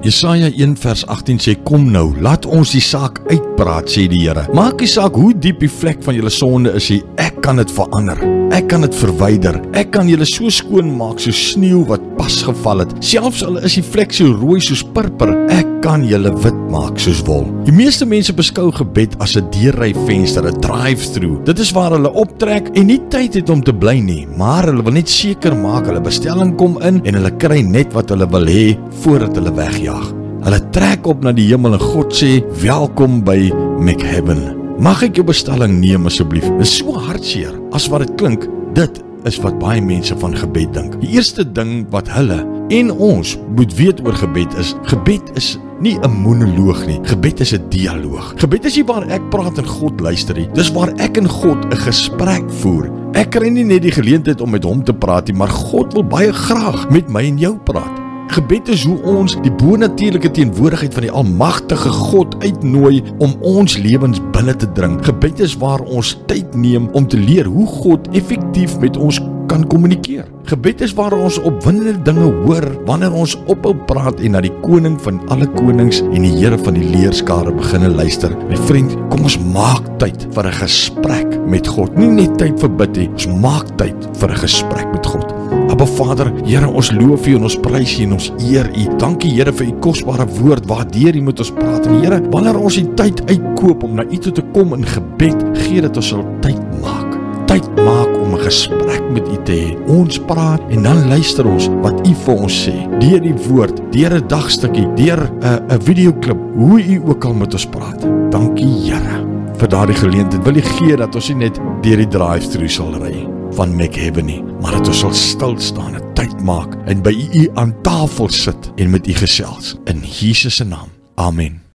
Jesaja 1 vers 18 sê, kom nou, laat ons die saak uitpraat, sê die Here. Maak die saak hoe diep die vlek van julle sonde is, sê, ek kan dit verander. Ek kan dit verwyder. Ek kan julle so skoon maak soos sneeu wat pas geval het. Selfs al is die vlek so rooi soos purper, ek kan julle wit maak soos wol. Die meeste mense beskou gebed as 'n deurryvenster, 'n drive-through. Dit is waar hulle optrek en nie tyd het om te bly nie, maar hulle wil net seker maak hulle bestelling kom in en hulle kry net wat hulle wil hê voordat hulle wegjaag. Hulle trek op na die hemel en God sê, welkom by McHeaven. Mag ek jou bestelling neem asseblief? Dit is so hartseer as wat dit klink. Dit is wat baie mense van gebed dink. Die eerste ding wat hulle en ons moet weet oor gebed is nie 'n monoloog nie. Gebed is 'n dialoog. Gebed is nie waar ek praat en God luister nie. Dis waar ek en God 'n gesprek voer. Ek kry nie net die geleentheid om met hom te praat nie, maar God wil baie graag met my en jou praat. Gebed is hoe ons die bonatuurlike teenwoordigheid van die almagtige God uitnooi om ons lewens binne te dring. Gebed is waar ons tyd neem om te leer hoe God effektief met ons kan kommunikeer. Gebed is waar ons opwindende dinge hoor wanneer ons ophou praat en na die koning van alle konings en die Here van die leerskare beginne luister. My vriend, kom ons maak tyd vir 'n gesprek met God. Nie net tyd vir bid nie, ons maak tyd vir 'n gesprek met God. Abba Vader, Here, ons loof U en ons prys U en ons eer U. Dankie Here vir U kosbare woord waardeur U met ons praat. En Here, wanneer ons die tyd uitkoop om na U toe te kom in gebed, gee dat ons sal tyd maak. Tyd maak om 'n gesprek met U te hê. Ons praat en dan luister ons wat U vir ons sê. Deur die woord, deur 'n dagstukkie, deur 'n videoklip, hoe U ook al met ons praat. Dankie Here vir daardie geleentheid. Wil U gee dat ons nie net deur die drive-through sal ry van McHeaven nie, maar dat ons sal stil staan en tyd maak en by U aan tafel sit en met U gesels. In Jesus se naam. Amen.